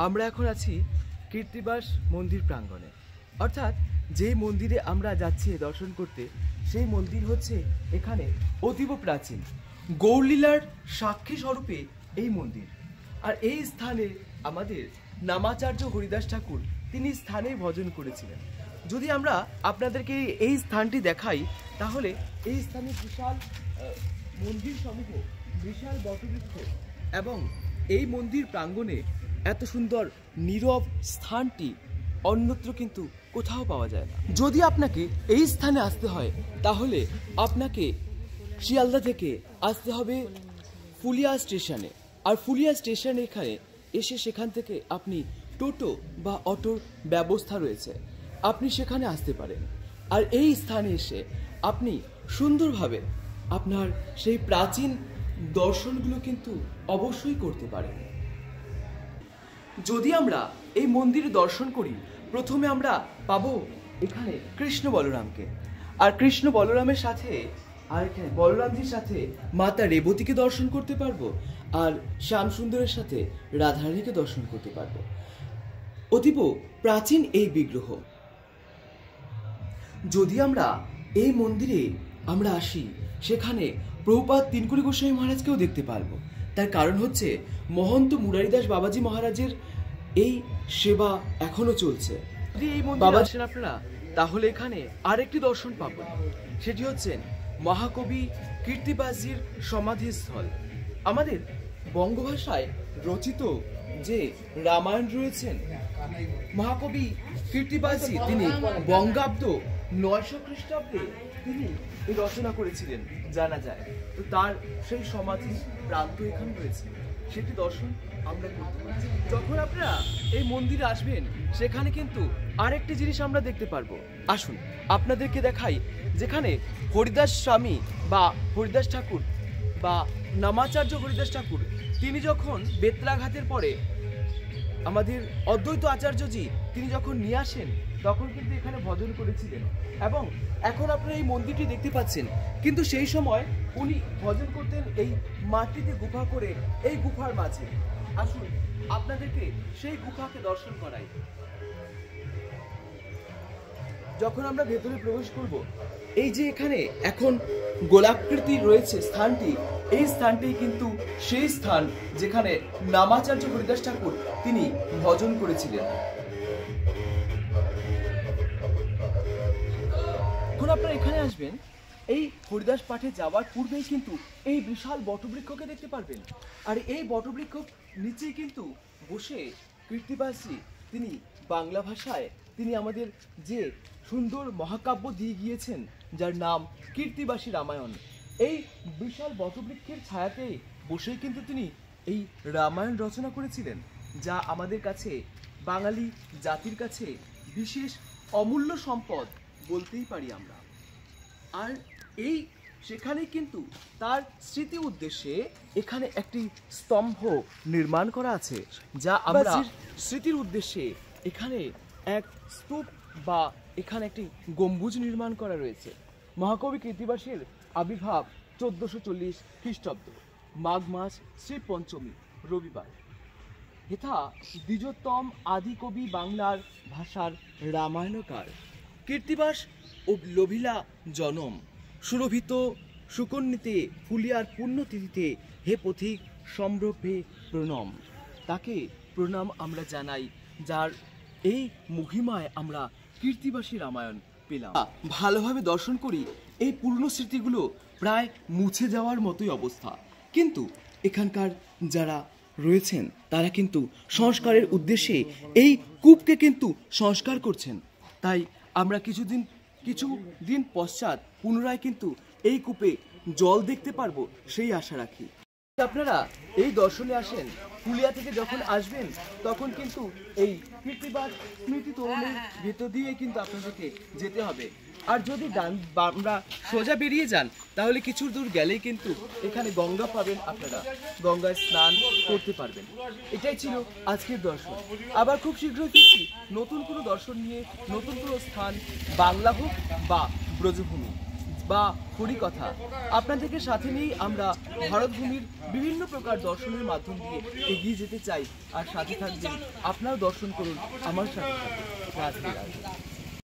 আমরা এখন আছি কীর্তিবাস মন্দির প্রাঙ্গণে, অর্থাৎ যে মন্দিরে আমরা যাচ্ছি দর্শন করতে সেই মন্দির হচ্ছে এখানে অতীব প্রাচীন। গৌরলীলার সাক্ষী স্বরূপে এই মন্দির। আর এই স্থানে আমাদের নামাচার্য হরিদাস ঠাকুর তিনি স্থানে ভজন করেছিলেন। যদি আমরা আপনাদেরকে এই স্থানটি দেখাই তাহলে এই স্থানে বিশাল মন্দির সমূহ, বিশাল বটবৃক্ষ এবং এই মন্দির প্রাঙ্গণে এত সুন্দর নীরব স্থানটি অন্যত্র কিন্তু কোথাও পাওয়া যায় না। যদি আপনাকে এই স্থানে আসতে হয় তাহলে আপনাকে শিয়ালদা থেকে আসতে হবে ফুলিয়া স্টেশনে। আর ফুলিয়া স্টেশন এখানে এসে সেখান থেকে আপনি টোটো বা অটোর ব্যবস্থা রয়েছে, আপনি সেখানে আসতে পারেন। আর এই স্থানে এসে আপনি সুন্দরভাবে আপনার সেই প্রাচীন দর্শনগুলো কিন্তু অবশ্যই করতে পারেন। যদি আমরা এই মন্দিরে দর্শন করি প্রথমে আমরা পাবো এখানে কৃষ্ণ বলরামকে, আর কৃষ্ণ বলরামের সাথে আর এখানে বলরামজির সাথে মাতা রেবতীকে দর্শন করতে পারবো, আর শ্যাম সুন্দরের সাথে রাধারানীকে দর্শন করতে পারবো। অতীব প্রাচীন এই বিগ্রহ। যদি আমরা এই মন্দিরে আমরা আসি সেখানে প্রভুপাদ তিনকুড়ি গোস্বামী মহারাজকেও দেখতে পারবো। তার কারণ হচ্ছে মহন্ত মুরারিদাস বাবাজি মহারাজের এই সেবা এখনো চলছে। যদি এই মন্দিরে আসেন আপনারা তাহলে এখানে আরেকটি দর্শন পাবেন, সেটি হচ্ছে মহাকবি কীর্তিবাসজির সমাধিস্থল। আমাদের বঙ্গভাষায় রচিত যে রামায়ণ রয়েছেন, মহাকবি কীর্তিবাসজি তিনি বঙ্গাব্দ 900 খ্রিস্টাব্দে তিনি এই রচনা করেছিলেন জানা যায়। তো তার সেই সমাধি প্রান্ত এখানে রয়েছে, সেটি দর্শন আমরা করতে পারি। যখন আপনারা এই মন্দিরে আসবেন সেখানে কিন্তু আরেকটি জিনিস আমরা দেখতে পারবো। আসুন আপনাদেরকে দেখাই, যেখানে হরিদাস স্বামী বা হরিদাস ঠাকুর বা নামাচার্য হরিদাস ঠাকুর তিনি যখন বেত্রাঘাতের পরে আমাদের অদ্বৈত আচার্যজি তিনি যখন নিয়ে আসেন তখন কিন্তু এখানে ভজন করেছিলেন। এবং এখন আপনারা এই মন্দিরটি দেখতে পাচ্ছেন, কিন্তু সেই সময় উনি ভজন করতেন এই মাটিতে গুফা করে, এই গুফার মাঝে। আসুন আপনাদেরকে সেই গুফাকে দর্শন করাই। যখন আমরা ভেতরে প্রবেশ করব, এই যে এখানে এখন গোলাকৃতি রয়েছে স্থানটি, এই স্থানটি কিন্তু সেই স্থান যেখানে নামাচার্য হরিদাস ঠাকুর তিনি ভজন করেছিলেন। এখন আপনারা এখানে আসবেন, এই হরিদাস পাঠে যাওয়ার পূর্বেই কিন্তু এই বিশাল বটবৃক্ষকে দেখতে পারবেন। আর এই বটবৃক্ষ নিচেই কিন্তু বসে কীর্তিবাসজি তিনি বাংলা ভাষায় তিনি আমাদের যে সুন্দর মহাকাব্য দিয়ে গিয়েছেন যার নাম কীর্তিবাসী রামায়ণ। এই বিশাল বটবৃক্ষের ছায়াতেই বসেই কিন্তু তিনি এই রামায়ণ রচনা করেছিলেন, যা আমাদের কাছে বাঙালি জাতির কাছে বিশেষ অমূল্য সম্পদ বলতেই পারি আমরা। আর এই সেখানে কিন্তু তার স্মৃতি উদ্দেশ্যে এখানে একটি স্তম্ভ নির্মাণ করা আছে, যা আমরা স্মৃতির উদ্দেশ্যে এখানে এক স্তূপ বা এখানে একটি গম্বুজ নির্মাণ করা রয়েছে। মহাকবি কীর্তিবাসের আবির্ভাব 1440 খ্রিস্টাব্দ মাঘ মাস শ্রী পঞ্চমী রবিবার। হেথা দ্বিজোত্তম আদি কবি বাংলার ভাষার রামায়ণকার কীর্তিবাস ও লোভিলা জনম সুরভিত সুকন্যিতে ফুলিয়ার পুণ্যতিথিতে হে পথিক সম্ভ্রভে প্রণম। তাকে প্রণাম আমরা জানাই, যার এই মহিমায় আমরা কীর্তিবাসী রামায়ণ পেলাম। ভালোভাবে দর্শন করি, এই পুরনো স্মৃতিগুলো প্রায় মুছে যাওয়ার মতোই অবস্থা, কিন্তু এখানকার যারা রয়েছেন তারা কিন্তু সংস্কারের উদ্দেশ্যে এই কূপকে কিন্তু সংস্কার করছেন। তাই আমরা কিছুদিন পশ্চাৎ পুনরায় কিন্তু এই কূপে জল দেখতে পারবো সেই আশা রাখি। আপনারা এই দর্শনে আসেন, ফুলিয়া থেকে যখন আসবেন তখন কিন্তু এই কীর্তিবাস স্মৃতি তরুণের ভেতর দিয়ে কিন্তু আপনাদেরকে যেতে হবে। আর যদি আমরা সোজা বেরিয়ে যান তাহলে কিছু দূর গেলেই কিন্তু এখানে গঙ্গা পাবেন, আপনারা গঙ্গায় স্নান করতে পারবেন। এটাই ছিল আজকের দর্শন। আবার খুব শীঘ্রই ফিরছি নতুন কোনো দর্শন নিয়ে, নতুন কোনো স্থান, বাংলা হোক বা ব্রজভূমি। বা হরিকথা আপনাদেরকে সাথে নিয়েই আমরা ভারতভূমির বিভিন্ন প্রকার দর্শনের মাধ্যম দিয়ে এগিয়ে যেতে চাই। আর সাথে থাকবেন, আপনারাও দর্শন করুন, আমার সাথে থাকুন। রাধে রাধে।